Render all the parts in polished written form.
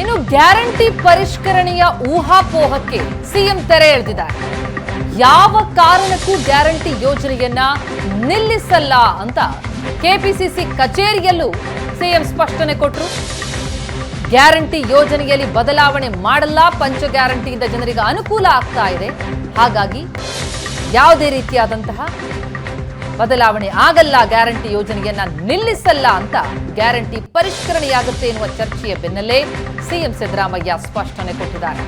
ಇನ್ನು guarantee ಪರಿಷ್ಕರಣೆಯ ಊಹಾಪೋಹಕ್ಕೆ CM ತೆರೆ ಎಳೆದಿದ್ದಾರೆ. ಯಾವ ಕಾರಣಕ್ಕೂ ಗ್ಯಾರಂಟಿ ಯೋಜನೆಯನ್ನ ನಿಲ್ಲಿಸಲ್ಲ ಅಂತ ಕೆಪಿಸಿಸಿ ಕಚೇರಿಯಲ್ಲೂ ಸಿಎಂ ಸ್ಪಷ್ಟನೆ ಕೊಟ್ಟರು. ಗ್ಯಾರಂಟಿ ಯೋಜನೆಯಲ್ಲಿ ಬದಲಾವಣೆ ಮಾಡಲ್ಲ, ಪಂಚ ಗ್ಯಾರಂಟಿಯಿಂದ ಜನರಿಗೆ ಅನುಕೂಲ ಆಗ್ತಾ ಇದೆ, ಹಾಗಾಗಿ ಯಾವುದೇ ರೀತಿಯಾದಂತಹ ಬದಲಾವಣೆ ಆಗಲ್ಲ, ಗ್ಯಾರಂಟಿ ಯೋಜನೆಯನ್ನ ನಿಲ್ಲಿಸಲ್ಲ ಅಂತ ಗ್ಯಾರಂಟಿ ಪರಿಷ್ಕರಣೆಯಾಗುತ್ತೆ ಎನ್ನುವ ಚರ್ಚೆಯ ಬೆನ್ನಲ್ಲೇ ಸಿಎಂ ಸಿದ್ದರಾಮಯ್ಯ ಸ್ಪಷ್ಟನೆ ಕೊಟ್ಟಿದ್ದಾರೆ.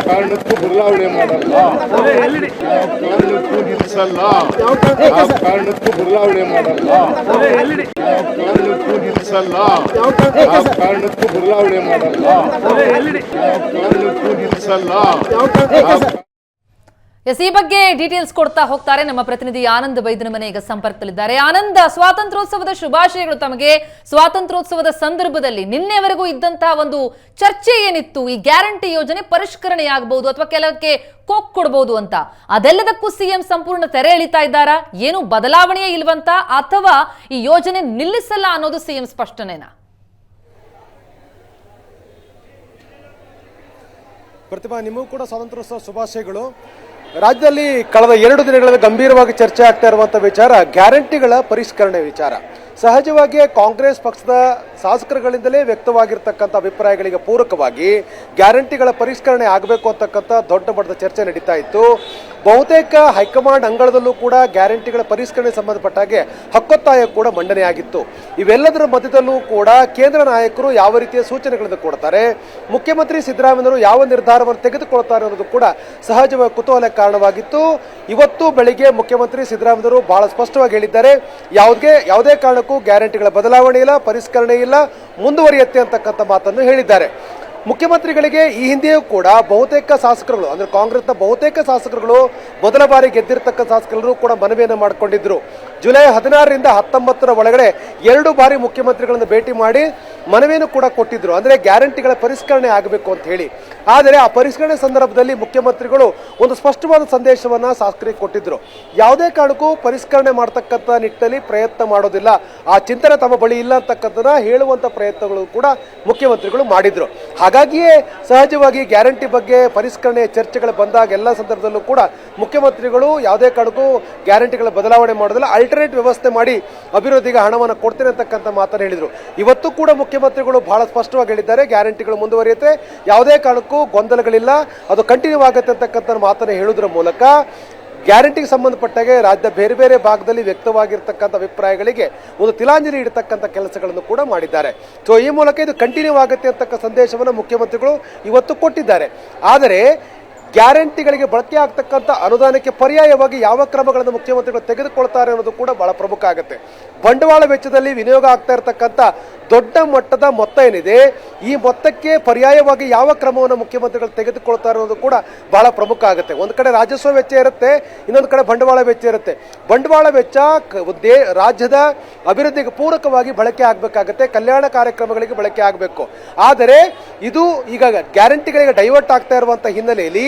ಕಾರಣಕ್ಕೂ ಬದಲಾವಣೆ ಮಾಡಲ್ಲ, ಕಾರಣಕ್ಕೂ ನಿಲ್ಲಿಸಲ್ಲ, ಕಾರಣಕ್ಕೂ ಬದಲಾವಣೆ ಮಾಡಲ್ಲ, ಕಾರಣಕ್ಕೂ ನಿಲ್ಲಿಸಲ್ಲ, ಕಾರಣಕ್ಕೂ ಬದಲಾವಣೆ ಮಾಡಲ್ಲ, ಕಾರಣಕ್ಕೂ ನಿಲ್ಲಿಸಲ್ಲ. ಈ ಬಗ್ಗೆ ಡೀಟೇಲ್ಸ್ ಕೊಡ್ತಾ ಹೋಗ್ತಾರೆ ನಮ್ಮ ಪ್ರತಿನಿಧಿ ಆನಂದ್ ಬೈದನ ಮನೆ ಈಗ ಸಂಪರ್ಕದಲ್ಲಿದ್ದಾರೆ. ಆನಂದ್, ಸ್ವಾತಂತ್ರ್ಯೋತ್ಸವದ ಶುಭಾಶಯಗಳು ತಮಗೆ. ಸ್ವಾತಂತ್ರ್ಯೋತ್ಸವದ ಸಂದರ್ಭದಲ್ಲಿ ನಿನ್ನೆವರೆಗೂ ಇದ್ದಂತಹ ಒಂದು ಚರ್ಚೆ ಏನಿತ್ತು, ಈ ಗ್ಯಾರಂಟಿ ಯೋಜನೆ ಪರಿಷ್ಕರಣೆ ಆಗಬಹುದು ಅಥವಾ ಕೆಲವಕ್ಕೆ ಕೋಕ್ ಕೊಡಬಹುದು ಅಂತ, ಅದೆಲ್ಲದಕ್ಕೂ ಸಿಎಂ ಸಂಪೂರ್ಣ ತೆರೆ ಎಳಿತಾ ಇದ್ದಾರಾ? ಏನು ಬದಲಾವಣೆಯೇ ಇಲ್ವಂತ ಅಥವಾ ಈ ಯೋಜನೆ ನಿಲ್ಲಿಸಲ್ಲ ಅನ್ನೋದು ಸಿಎಂ ಸ್ಪಷ್ಟನೆನಾ? ಪ್ರತಿಭಾ, ನಿಮಗೂ ಕೂಡ ಸ್ವಾತಂತ್ರ್ಯೋತ್ಸವ ಶುಭಾಶಯಗಳು. ರಾಜ್ಯದಲ್ಲಿ ಕಳೆದ 2 ದಿನಗಳಲ್ಲಿ ಗಂಭೀರವಾಗಿ ಚರ್ಚೆ ಆಗ್ತಾ ಇರುವಂತಹ ವಿಚಾರ ಗ್ಯಾರಂಟಿಗಳ ಪರಿಷ್ಕರಣೆ ವಿಚಾರ. ಸಹಜವಾಗಿ ಕಾಂಗ್ರೆಸ್ ಪಕ್ಷದ ಶಾಸಕರುಗಳಿಂದಲೇ ವ್ಯಕ್ತವಾಗಿರ್ತಕ್ಕಂಥ ಅಭಿಪ್ರಾಯಗಳಿಗೆ ಪೂರಕವಾಗಿ ಗ್ಯಾರಂಟಿಗಳ ಪರಿಷ್ಕರಣೆ ಆಗಬೇಕು ಅಂತಕ್ಕಂಥ ದೊಡ್ಡ ಮಟ್ಟದ ಚರ್ಚೆ ನಡೀತಾ ಇತ್ತು. ಬಹುತೇಕ ಹೈಕಮಾಂಡ್ ಅಂಗಳದಲ್ಲೂ ಕೂಡ ಗ್ಯಾರಂಟಿಗಳ ಪರಿಷ್ಕರಣೆ ಸಂಬಂಧಪಟ್ಟಾಗೆ ಹಕ್ಕೊತ್ತಾಯ ಕೂಡ ಮಂಡನೆಯಾಗಿತ್ತು. ಇವೆಲ್ಲದರ ಮಧ್ಯದಲ್ಲೂ ಕೂಡ ಕೇಂದ್ರ ನಾಯಕರು ಯಾವ ರೀತಿಯ ಸೂಚನೆಗಳನ್ನು ಕೊಡ್ತಾರೆ, ಮುಖ್ಯಮಂತ್ರಿ ಸಿದ್ದರಾಮಯ್ಯರು ಯಾವ ನಿರ್ಧಾರವನ್ನು ತೆಗೆದುಕೊಳ್ತಾರೆ ಅನ್ನೋದು ಕೂಡ ಸಹಜವಾಗಿ ಕುತೂಹಲ ಕಾರಣವಾಗಿತ್ತು. ಇವತ್ತು ಬೆಳಿಗ್ಗೆ ಮುಖ್ಯಮಂತ್ರಿ ಸಿದ್ದರಾಮಯ್ಯರು ಬಹಳ ಸ್ಪಷ್ಟವಾಗಿ ಹೇಳಿದ್ದಾರೆ, ಯಾವುದೇ ಕಾರಣಕ್ಕೂ ಗ್ಯಾರಂಟಿಗಳ ಬದಲಾವಣೆ ಇಲ್ಲ, ಪರಿಷ್ಕರಣೆ ಇಲ್ಲ, ಮುಂದುವರಿಯುತ್ತೆ ಅಂತಕ್ಕಂಥ ಮಾತನ್ನು ಹೇಳಿದ್ದಾರೆ. ಮುಖ್ಯಮಂತ್ರಿಗಳಿಗೆ ಈ ಹಿಂದೆಯೂ ಕೂಡ ಬಹುತೇಕ ಶಾಸಕರುಗಳು ಅಂದ್ರೆ ಕಾಂಗ್ರೆಸ್ನ ಬಹುತೇಕ ಶಾಸಕರುಗಳು ಮೊದಲ ಬಾರಿ ಗೆದ್ದಿರ್ತಕ್ಕ ಶಾಸಕರು ಕೂಡ ಮನವಿಯನ್ನು ಮಾಡಿಕೊಂಡಿದ್ರು. ಜುಲೈ 16ರಿಂದ 19ರ ಒಳಗಡೆ 2 ಬಾರಿ ಮುಖ್ಯಮಂತ್ರಿಗಳನ್ನು ಭೇಟಿ ಮಾಡಿ ಮನವಿಯನ್ನು ಕೂಡ ಕೊಟ್ಟಿದ್ರು, ಅಂದ್ರೆ ಗ್ಯಾರಂಟಿಗಳ ಪರಿಷ್ಕರಣೆ ಆಗಬೇಕು ಅಂತ ಹೇಳಿ. ಆದರೆ ಆ ಪರಿಷ್ಕರಣೆ ಸಂದರ್ಭದಲ್ಲಿ ಮುಖ್ಯಮಂತ್ರಿಗಳು ಒಂದು ಸ್ಪಷ್ಟವಾದ ಸಂದೇಶವನ್ನ ಶಾಸಕರಿಗೆ ಕೊಟ್ಟಿದ್ರು. ಯಾವುದೇ ಕಾರಣಕ್ಕೂ ಪರಿಷ್ಕರಣೆ ಮಾಡತಕ್ಕಂಥ ನಿಟ್ಟಿನಲ್ಲಿ ಪ್ರಯತ್ನ ಮಾಡೋದಿಲ್ಲ, ಆ ಚಿಂತನೆ ತಮ್ಮ ಬಳಿ ಇಲ್ಲ ಅಂತಕ್ಕಂಥದ್ದನ್ನ ಹೇಳುವಂತ ಪ್ರಯತ್ನಗಳು ಕೂಡ ಮುಖ್ಯಮಂತ್ರಿಗಳು ಮಾಡಿದ್ರು. ಹಾಗಾಗಿಯೇ ಸಹಜವಾಗಿ ಗ್ಯಾರಂಟಿ ಬಗ್ಗೆ ಪರಿಷ್ಕರಣೆ ಚರ್ಚೆಗಳು ಬಂದಾಗ ಎಲ್ಲ ಸಂದರ್ಭದಲ್ಲೂ ಕೂಡ ಮುಖ್ಯಮಂತ್ರಿಗಳು ಯಾವುದೇ ಕಾರಣಕ್ಕೂ ಗ್ಯಾರಂಟಿಗಳ ಬದಲಾವಣೆ ಮಾಡೋದಿಲ್ಲ, ಅಲ್ಟರ್ನೇಟ್ ವ್ಯವಸ್ಥೆ ಮಾಡಿ ಅಭಿವೃದ್ಧಿಗೆ ಹಣವನ್ನು ಕೊಡ್ತೇನೆ ಅಂತಕ್ಕಂಥ ಮಾತನ್ನು ಹೇಳಿದರು. ಇವತ್ತು ಕೂಡ ಮುಖ್ಯಮಂತ್ರಿಗಳು ಬಹಳ ಸ್ಪಷ್ಟವಾಗಿ ಹೇಳಿದ್ದಾರೆ, ಗ್ಯಾರಂಟಿಗಳು ಮುಂದುವರಿಯುತ್ತೆ, ಯಾವುದೇ ಕಾರಣಕ್ಕೂ ಗೊಂದಲಗಳಿಲ್ಲ, ಅದು ಕಂಟಿನ್ಯೂ ಆಗುತ್ತೆ ಅಂತಕ್ಕಂಥ ಮಾತನ್ನು ಹೇಳುವುದರ ಮೂಲಕ ಗ್ಯಾರಂಟಿಗೆ ಸಂಬಂಧಪಟ್ಟಾಗೆ ರಾಜ್ಯದ ಬೇರೆ ಬೇರೆ ಭಾಗದಲ್ಲಿ ವ್ಯಕ್ತವಾಗಿರ್ತಕ್ಕಂಥ ಅಭಿಪ್ರಾಯಗಳಿಗೆ ಒಂದು ತಿಲಾಂಜಲಿ ಇಡತಕ್ಕಂಥ ಕೆಲಸಗಳನ್ನು ಕೂಡ ಮಾಡಿದ್ದಾರೆ. ಸೊ ಈ ಮೂಲಕ ಇದು ಕಂಟಿನ್ಯೂ ಆಗುತ್ತೆ ಅಂತಕ್ಕ ಸಂದೇಶವನ್ನು ಮುಖ್ಯಮಂತ್ರಿಗಳು ಇವತ್ತು ಕೊಟ್ಟಿದ್ದಾರೆ. ಆದರೆ ಗ್ಯಾರಂಟಿಗಳಿಗೆ ಬಳಕೆ ಆಗ್ತಕ್ಕಂಥ ಅನುದಾನಕ್ಕೆ ಪರ್ಯಾಯವಾಗಿ ಯಾವ ಕ್ರಮಗಳನ್ನು ಮುಖ್ಯಮಂತ್ರಿಗಳು ತೆಗೆದುಕೊಳ್ತಾರೆ ಅನ್ನೋದು ಕೂಡ ಬಹಳ ಪ್ರಮುಖ ಆಗುತ್ತೆ. ಬಂಡವಾಳ ವೆಚ್ಚದಲ್ಲಿ ವಿನಿಯೋಗ ಆಗ್ತಾ ಇರತಕ್ಕಂಥ ದೊಡ್ಡ ಮಟ್ಟದ ಮೊತ್ತ ಏನಿದೆ, ಈ ಮೊತ್ತಕ್ಕೆ ಪರ್ಯಾಯವಾಗಿ ಯಾವ ಕ್ರಮವನ್ನು ಮುಖ್ಯಮಂತ್ರಿಗಳು ತೆಗೆದುಕೊಳ್ತಾರೆ ಅನ್ನೋದು ಕೂಡ ಬಹಳ ಪ್ರಮುಖ ಆಗುತ್ತೆ. ಒಂದು ಕಡೆ ರಾಜಸ್ವ ವೆಚ್ಚ ಇರುತ್ತೆ, ಇನ್ನೊಂದು ಕಡೆ ಬಂಡವಾಳ ವೆಚ್ಚ ಇರುತ್ತೆ. ಬಂಡವಾಳ ವೆಚ್ಚ ರಾಜ್ಯದ ಅಭಿವೃದ್ಧಿಗೆ ಪೂರಕವಾಗಿ ಬಳಕೆ ಆಗಬೇಕಾಗುತ್ತೆ, ಕಲ್ಯಾಣ ಕಾರ್ಯಕ್ರಮಗಳಿಗೆ ಬಳಕೆ ಆಗಬೇಕು. ಆದರೆ ಇದು ಈಗ ಗ್ಯಾರಂಟಿಗಳಿಗೆ ಡೈವರ್ಟ್ ಆಗ್ತಾ ಇರುವಂತ ಹಿನ್ನೆಲೆಯಲ್ಲಿ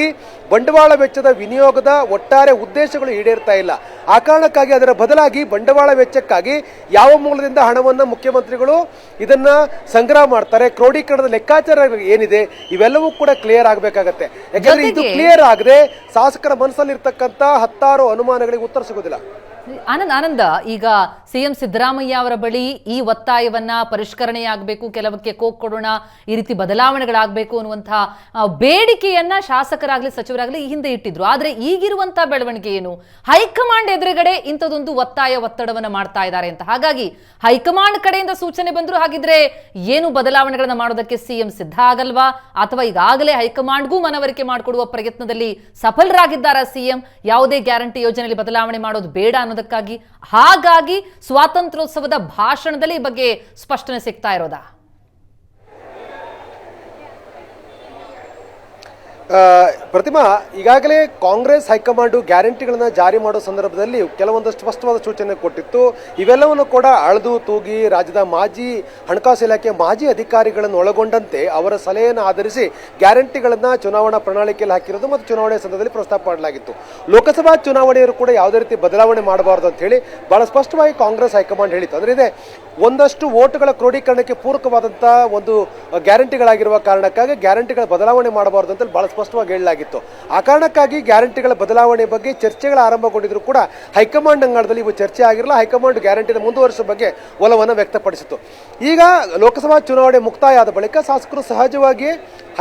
ಬಂಡವಾಳ ವೆಚ್ಚದ ವಿನಿಯೋಗದ ಒಟ್ಟಾರೆ ಉದ್ದೇಶಗಳು ಈಡೇರ್ತಾ ಇಲ್ಲ. ಆ ಕಾರಣಕ್ಕಾಗಿ ಅದರ ಬದಲಾಗಿ ಬಂಡವಾಳ ವೆಚ್ಚಕ್ಕಾಗಿ ಯಾವ ಮೂಲದಿಂದ ಹಣವನ್ನು ಮುಖ್ಯಮಂತ್ರಿಗಳು ಇದನ್ನ ಸಂಗ್ರಹ ಮಾಡ್ತಾರೆ, ಕ್ರೋಢೀಕರಣದ ಲೆಕ್ಕಾಚಾರ ಏನಿದೆ, ಇವೆಲ್ಲವೂ ಕೂಡ ಕ್ಲಿಯರ್ ಆಗಬೇಕಾಗತ್ತೆ. ಯಾಕಂದ್ರೆ ಇದು ಕ್ಲಿಯರ್ ಆಗದೆ ಶಾಸಕರ ಮನಸ್ಸಲ್ಲಿ ಇರ್ತಕ್ಕಂಥ ಹತ್ತಾರು ಅನುಮಾನಗಳಿಗೆ ಉತ್ತರ ಸಿಗೋದಿಲ್ಲ. ಆನಂದ, ಈಗ ಸಿಎಂ ಸಿದ್ದರಾಮಯ್ಯ ಅವರ ಬಳಿ ಈ ಒತ್ತಾಯವನ್ನ ಪರಿಷ್ಕರಣೆಯಾಗಬೇಕು, ಕೆಲವಕ್ಕೆ ಕೋಕ್ ಕೊಡೋಣ, ಈ ರೀತಿ ಬದಲಾವಣೆಗಳಾಗಬೇಕು ಅನ್ನುವಂತಹ ಬೇಡಿಕೆಯನ್ನ ಶಾಸಕರಾಗ್ಲಿ ಸಚಿವರಾಗ್ಲಿ ಈ ಹಿಂದೆ ಇಟ್ಟಿದ್ರು. ಆದ್ರೆ ಈಗಿರುವಂತಹ ಬೆಳವಣಿಗೆ ಏನು, ಹೈಕಮಾಂಡ್ ಎದುರುಗಡೆ ಇಂಥದೊಂದು ಒತ್ತಡವನ್ನ ಮಾಡ್ತಾ ಇದ್ದಾರೆ ಅಂತ. ಹಾಗಾಗಿ ಹೈಕಮಾಂಡ್ ಕಡೆಯಿಂದ ಸೂಚನೆ ಬಂದ್ರು, ಹಾಗಿದ್ರೆ ಏನು ಬದಲಾವಣೆಗಳನ್ನ ಮಾಡೋದಕ್ಕೆ ಸಿಎಂ ಸಿದ್ಧ ಆಗಲ್ವಾ, ಅಥವಾ ಈಗಾಗಲೇ ಹೈಕಮಾಂಡ್ಗೂ ಮನವರಿಕೆ ಮಾಡಿಕೊಡುವ ಪ್ರಯತ್ನದಲ್ಲಿ ಸಫಲರಾಗಿದ್ದಾರಾ ಸಿಎಂ, ಯಾವುದೇ ಗ್ಯಾರಂಟಿ ಯೋಜನೆಯಲ್ಲಿ ಬದಲಾವಣೆ ಮಾಡೋದು ಬೇಡ ಅನ್ನೋದಕ್ಕಾಗಿ? ಹಾಗಾಗಿ ಸ್ವಾತಂತ್ರ್ಯೋತ್ಸವದ ಭಾಷಣದಲ್ಲಿ ಈ ಬಗ್ಗೆ ಸ್ಪಷ್ಟನೆ ಸಿಗ್ತಾ ಇರೋದಾ? ಪ್ರತಿಮಾ, ಈಗಾಗಲೇ ಕಾಂಗ್ರೆಸ್ ಹೈಕಮಾಂಡು ಗ್ಯಾರಂಟಿಗಳನ್ನು ಜಾರಿ ಮಾಡೋ ಸಂದರ್ಭದಲ್ಲಿ ಕೆಲವೊಂದಷ್ಟು ಸ್ಪಷ್ಟವಾದ ಸೂಚನೆ ಕೊಟ್ಟಿತ್ತು. ಇವೆಲ್ಲವನ್ನು ಕೂಡ ಅಳೆದು ತೂಗಿ ರಾಜ್ಯದ ಮಾಜಿ ಹಣಕಾಸು ಇಲಾಖೆ ಮಾಜಿ ಅಧಿಕಾರಿಗಳನ್ನು ಒಳಗೊಂಡಂತೆ ಅವರ ಸಲಹೆಯನ್ನು ಆಧರಿಸಿ ಗ್ಯಾರಂಟಿಗಳನ್ನು ಚುನಾವಣಾ ಪ್ರಣಾಳಿಕೆಯಲ್ಲಿ ಹಾಕಿರೋದು ಮತ್ತು ಚುನಾವಣೆ ಸಂದರ್ಭದಲ್ಲಿ ಪ್ರಸ್ತಾಪ ಮಾಡಲಾಗಿತ್ತು. ಲೋಕಸಭಾ ಚುನಾವಣೆಯರು ಕೂಡ ಯಾವುದೇ ರೀತಿ ಬದಲಾವಣೆ ಮಾಡಬಾರದು ಅಂತ ಹೇಳಿ ಬಹಳ ಸ್ಪಷ್ಟವಾಗಿ ಕಾಂಗ್ರೆಸ್ ಹೈಕಮಾಂಡ್ ಹೇಳಿತ್ತು. ಅಂದರೆ ಇದೆ ಒಂದಷ್ಟು ಓಟುಗಳ ಕ್ರೋಢೀಕರಣಕ್ಕೆ ಪೂರಕವಾದಂಥ ಒಂದು ಗ್ಯಾರಂಟಿಗಳಾಗಿರುವ ಕಾರಣಕ್ಕಾಗಿ ಗ್ಯಾರಂಟಿಗಳ ಬದಲಾವಣೆ ಮಾಡಬಾರದು ಅಂತ ಬಹಳ ಸ್ಪಷ್ಟವಾಗಿ ಹೇಳಲಾಗಿತ್ತು. ಆ ಕಾರಣಕ್ಕಾಗಿ ಗ್ಯಾರಂಟಿಗಳ ಬದಲಾವಣೆ ಬಗ್ಗೆ ಚರ್ಚೆಗಳು ಆರಂಭಗೊಂಡಿದ್ರು ಕೂಡ ಹೈಕಮಾಂಡ್ ಅಂಗಳದಲ್ಲಿ ಇವು ಚರ್ಚೆ ಆಗಿರಲ್ಲ. ಹೈಕಮಾಂಡ್ ಗ್ಯಾರಂಟಿನ ಮುಂದುವರಿಸುವ ಬಗ್ಗೆ ಒಲವನ್ನು ವ್ಯಕ್ತಪಡಿಸಿತು. ಈಗ ಲೋಕಸಭಾ ಚುನಾವಣೆ ಮುಕ್ತಾಯ ಆದ ಬಳಿಕ ಶಾಸಕರು ಸಹಜವಾಗಿ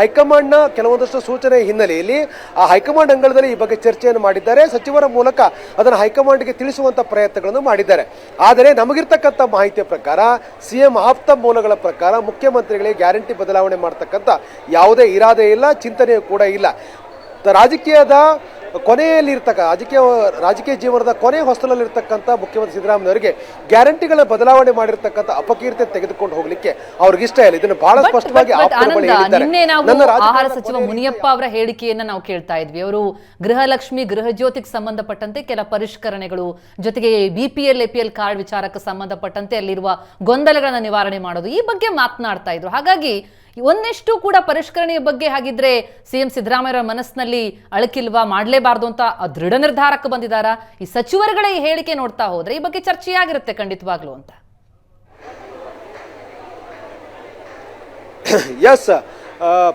ಹೈಕಮಾಂಡ್ನ ಕೆಲವೊಂದಷ್ಟು ಸೂಚನೆ ಹಿನ್ನೆಲೆಯಲ್ಲಿ ಆ ಹೈಕಮಾಂಡ್ ಅಂಗಳದಲ್ಲಿ ಈ ಬಗ್ಗೆ ಚರ್ಚೆಯನ್ನು ಮಾಡಿದ್ದಾರೆ. ಸಚಿವರ ಮೂಲಕ ಅದನ್ನು ಹೈಕಮಾಂಡ್ಗೆ ತಿಳಿಸುವಂಥ ಪ್ರಯತ್ನಗಳನ್ನು ಮಾಡಿದ್ದಾರೆ. ಆದರೆ ನಮಗಿರ್ತಕ್ಕಂಥ ಮಾಹಿತಿಯ ಪ್ರಕಾರ ಸಿಎಂ ಆಪ್ತ ಮೂಲಗಳ ಪ್ರಕಾರ ಮುಖ್ಯಮಂತ್ರಿಗಳಿಗೆ ಗ್ಯಾರಂಟಿ ಬದಲಾವಣೆ ಮಾಡ್ತಕ್ಕಂಥ ಯಾವುದೇ ಇರಾದೆ ಇಲ್ಲ, ಚಿಂತನೆಯೂ ಕೂಡ ಇಲ್ಲ. ರಾಜಕೀಯದ ಕೊನೆಯಲ್ಲಿ ರಾಜಕೀಯ ಜೀವನದ ಕೊನೆ ಹೊಸ್ತಲಲ್ಲಿರ್ತಕ್ಕಂಥ ಮುಖ್ಯಮಂತ್ರಿ ಸಿದ್ದರಾಮಯ್ಯವರಿಗೆ ಗ್ಯಾರಂಟಿಗಳ ಬದಲಾವಣೆ ಮಾಡಿರ್ತಕ್ಕಂಥ ಅಪಕೀರ್ತಿ ತೆಗೆದುಕೊಂಡು ಹೋಗ್ಲಿಕ್ಕೆ ಅವ್ರಿಗೆ ಇಷ್ಟ ಇಲ್ಲ. ಇದನ್ನು ಬಹಳ ಸ್ಪಷ್ಟವಾಗಿ ನಿನ್ನೆ ನಾವು ಆಹಾರ ಸಚಿವ ಮುನಿಯಪ್ಪ ಅವರ ಹೇಳಿಕೆಯನ್ನ ನಾವು ಕೇಳ್ತಾ ಇದ್ವಿ. ಅವರು ಗೃಹಲಕ್ಷ್ಮಿ ಗೃಹಜ್ಯೋತಿಗೆ ಸಂಬಂಧಪಟ್ಟಂತೆ ಕೆಲ ಪರಿಷ್ಕರಣೆಗಳು, ಜೊತೆಗೆ BPL APL ಕಾರ್ಡ್ ವಿಚಾರಕ್ಕೆ ಸಂಬಂಧಪಟ್ಟಂತೆ ಅಲ್ಲಿರುವ ಗೊಂದಲಗಳನ್ನ ನಿವಾರಣೆ ಮಾಡೋದು, ಈ ಬಗ್ಗೆ ಮಾತನಾಡ್ತಾ ಇದ್ರು. ಹಾಗಾಗಿ ಒಂದಿಷ್ಟು ಕೂಡ ಪರಿಷ್ಕರಣೆಯ ಬಗ್ಗೆ ಹಾಗಿದ್ರೆ ಸಿಎಂ ಸಿದ್ದರಾಮಯ್ಯ ಮನಸ್ಸಿನಲ್ಲಿ ಅಳಕಿಲ್ವಾ, ಮಾಡಲೇಬಾರ್ದು ಅಂತ ದೃಢ ನಿರ್ಧಾರಕ್ಕೆ ಬಂದಿದ್ದಾರಾ? ಈ ಸಚಿವರುಗಳ ಈ ಹೇಳಿಕೆ ನೋಡ್ತಾ ಹೋದ್ರೆ ಈ ಬಗ್ಗೆ ಚರ್ಚೆಯಾಗಿರುತ್ತೆ ಖಂಡಿತವಾಗ್ಲೂ ಅಂತ. ಎಸ್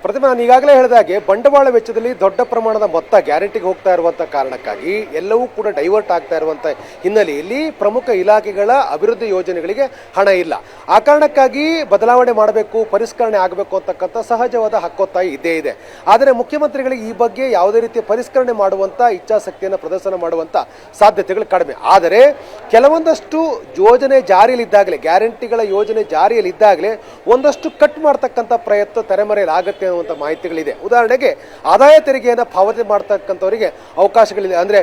ಪ್ರತಿಮಾ, ನಾನು ಈಗಾಗಲೇ ಹೇಳಿದಾಗೆ ಬಂಡವಾಳ ವೆಚ್ಚದಲ್ಲಿ ದೊಡ್ಡ ಪ್ರಮಾಣದ ಮೊತ್ತ ಗ್ಯಾರಂಟಿಗೆ ಹೋಗ್ತಾ ಇರುವಂಥ ಕಾರಣಕ್ಕಾಗಿ ಎಲ್ಲವೂ ಕೂಡ ಡೈವರ್ಟ್ ಆಗ್ತಾ ಇರುವಂಥ ಹಿನ್ನೆಲೆಯಲ್ಲಿ ಪ್ರಮುಖ ಇಲಾಖೆಗಳ ಅಭಿವೃದ್ಧಿ ಯೋಜನೆಗಳಿಗೆ ಹಣ ಇಲ್ಲ. ಆ ಕಾರಣಕ್ಕಾಗಿ ಬದಲಾವಣೆ ಮಾಡಬೇಕು, ಪರಿಷ್ಕರಣೆ ಆಗಬೇಕು ಅಂತಕ್ಕಂಥ ಸಹಜವಾದ ಹಕ್ಕೊತ್ತಾಯಿ ಇದ್ದೇ ಇದೆ. ಆದರೆ ಮುಖ್ಯಮಂತ್ರಿಗಳಿಗೆ ಈ ಬಗ್ಗೆ ಯಾವುದೇ ರೀತಿಯ ಪರಿಷ್ಕರಣೆ ಮಾಡುವಂಥ ಇಚ್ಛಾಶಕ್ತಿಯನ್ನು ಪ್ರದರ್ಶನ ಮಾಡುವಂಥ ಸಾಧ್ಯತೆಗಳು ಕಡಿಮೆ. ಆದರೆ ಕೆಲವೊಂದಷ್ಟು ಯೋಜನೆ ಜಾರಿಯಲ್ಲಿದ್ದಾಗಲೇ, ಗ್ಯಾರಂಟಿಗಳ ಯೋಜನೆ ಜಾರಿಯಲ್ಲಿದ್ದಾಗಲೇ ಒಂದಷ್ಟು ಕಟ್ ಮಾಡ್ತಕ್ಕಂಥ ಪ್ರಯತ್ನ ತೆರೆಮರೆಯಲ್ಲಿ ಆಗತ್ತೆ ಅನ್ನುವಂಥ ಮಾಹಿತಿಗಳಿದೆ. ಉದಾಹರಣೆಗೆ ಆದಾಯ ತೆರಿಗೆಯನ್ನು ಪಾವತಿ ಮಾಡ್ತಕ್ಕಂಥವರಿಗೆ ಅವಕಾಶಗಳಿದೆ. ಅಂದರೆ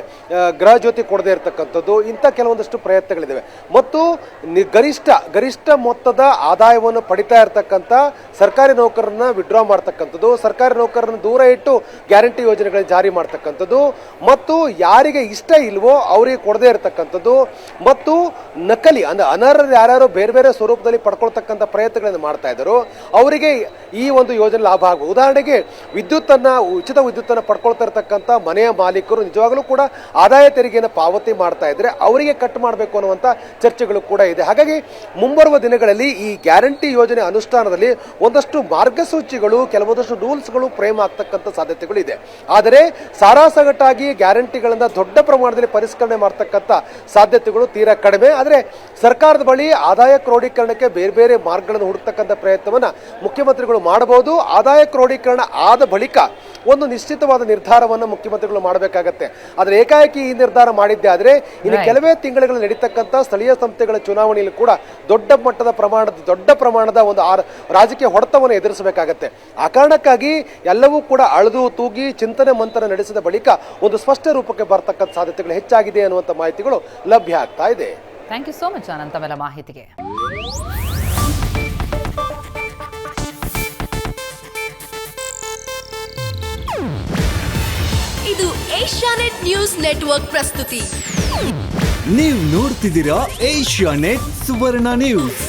ಗೃಹ ಜ್ಯೋತಿ ಕೊಡದೇ ಇರತಕ್ಕಂಥದ್ದು, ಇಂಥ ಕೆಲವೊಂದಷ್ಟು ಪ್ರಯತ್ನಗಳಿದ್ದಾವೆ. ಮತ್ತು ಗರಿಷ್ಠ ಮೊತ್ತದ ಆದಾಯವನ್ನು ಪಡಿತಾ ಇರತಕ್ಕಂಥ ಸರ್ಕಾರಿ ನೌಕರರನ್ನ ವಿಡ್ರಾ ಮಾಡ್ತಕ್ಕಂಥದ್ದು, ಸರ್ಕಾರಿ ನೌಕರರನ್ನು ದೂರ ಇಟ್ಟು ಗ್ಯಾರಂಟಿ ಯೋಜನೆಗಳನ್ನು ಜಾರಿ ಮಾಡ್ತಕ್ಕಂಥದ್ದು, ಮತ್ತು ಯಾರಿಗೆ ಇಷ್ಟ ಇಲ್ವೋ ಅವರಿಗೆ ಕೊಡದೇ ಇರತಕ್ಕಂಥದ್ದು, ಮತ್ತು ನಕಲಿ ಅಂದರೆ ಅನರ್ಹರು ಯಾರ್ಯಾರು ಬೇರೆ ಬೇರೆ ಸ್ವರೂಪದಲ್ಲಿ ಪಡ್ಕೊಳ್ತಕ್ಕಂಥ ಪ್ರಯತ್ನಗಳನ್ನು ಮಾಡ್ತಾ ಇದ್ದರು ಅವರಿಗೆ ಈ ಒಂದು ಯೋಜನೆ ಲಾಭ ಆಗುವ. ಉದಾಹರಣೆಗೆ ಉಚಿತ ವಿದ್ಯುತ್ತನ್ನು ಪಡ್ಕೊಳ್ತಾ ಇರತಕ್ಕಂಥ ಮನೆಯ ಮಾಲೀಕರು ನಿಜವಾಗಲೂ ಕೂಡ ಆದಾಯ ತೆರಿಗೆಯನ್ನು ಪಾವತಿ ಮಾಡ್ತಾ ಇದ್ರೆ ಅವರಿಗೆ ಕಟ್ ಮಾಡಬೇಕು ಅನ್ನುವಂಥ ಚರ್ಚೆಗಳು ಕೂಡ ಇದೆ. ಹಾಗಾಗಿ ಮುಂಬರುವ ದಿನಗಳಲ್ಲಿ ಈ ಗ್ಯಾರಂಟಿ ಯೋಜನೆ ಅನುಷ್ಠಾನದಲ್ಲಿ ಒಂದಷ್ಟು ಮಾರ್ಗಸೂಚಿಗಳು, ಕೆಲವೊಂದಷ್ಟು ರೂಲ್ಸ್ಗಳು ಫ್ರೇಮ್ ಆಗ್ತಕ್ಕಂಥ ಸಾಧ್ಯತೆಗಳು ಇದೆ. ಆದರೆ ಸಾರಾಸಗಟಾಗಿ ಗ್ಯಾರಂಟಿಗಳಿಂದ ದೊಡ್ಡ ಪ್ರಮಾಣದಲ್ಲಿ ಪರಿಷ್ಕರಣೆ ಮಾಡ್ತಕ್ಕಂಥ ಸಾಧ್ಯತೆಗಳು ತೀರಾ ಕಡಿಮೆ. ಆದರೆ ಸರ್ಕಾರದ ಬಳಿ ಆದಾಯ ಕ್ರೋಢೀಕರಣಕ್ಕೆ ಬೇರೆ ಬೇರೆ ಮಾರ್ಗಗಳನ್ನು ಹುಡುಕ್ತಕ್ಕಂಥ ಪ್ರಯತ್ನವನ್ನು ಮುಖ್ಯಮಂತ್ರಿಗಳು ಮಾಡಬಹುದು. ಆದಾಯ ಕ್ರೋಢೀಕರಣ ಆದ ಬಳಿಕ ಒಂದು ನಿಶ್ಚಿತವಾದ ನಿರ್ಧಾರವನ್ನು ಮುಖ್ಯಮಂತ್ರಿಗಳು ಮಾಡಬೇಕಾಗತ್ತೆ. ಆದರೆ ಏಕಾಏಕಿ ಈ ನಿರ್ಧಾರ ಮಾಡಿದ್ದೆ ಆದರೆ ಇನ್ನು ಕೆಲವೇ ತಿಂಗಳಲ್ಲಿ ನಡೀತಕ್ಕಂಥ ಸ್ಥಳೀಯ ಸಂಸ್ಥೆಗಳ ಚುನಾವಣೆಯಲ್ಲಿ ಕೂಡ ದೊಡ್ಡ ಪ್ರಮಾಣದ ಒಂದು ರಾಜಕೀಯ ಹೊಡೆತವನ್ನು ಎದುರಿಸಬೇಕಾಗತ್ತೆ. ಆ ಕಾರಣಕ್ಕಾಗಿ ಎಲ್ಲವೂ ಕೂಡ ಅಳೆದು ತೂಗಿ ಚಿಂತನೆ ಮಂಥನ ನಡೆಸಿದ ಬಳಿಕ ಒಂದು ಸ್ಪಷ್ಟ ರೂಪಕ್ಕೆ ಬರ್ತಕ್ಕಂಥ ಸಾಧ್ಯತೆಗಳು ಹೆಚ್ಚಾಗಿದೆ ಅನ್ನುವಂಥ ಮಾಹಿತಿಗಳು ಲಭ್ಯ ಆಗ್ತಾ ಇದೆ. ಥ್ಯಾಂಕ್ ಯು ಸೋ ಮಚ್ ಅನಂತ ಮೇಲೆ ಮಾಹಿತಿಗೆ. ಇದು ಏಷ್ಯಾನೆಟ್ ನ್ಯೂಸ್ ನೆಟ್ವರ್ಕ್ ಪ್ರಸ್ತುತಿ. ನೀವು ನೋಡ್ತಿದ್ದೀರಾ ಏಷ್ಯಾನೆಟ್ ಸುವರ್ಣ ನ್ಯೂಸ್.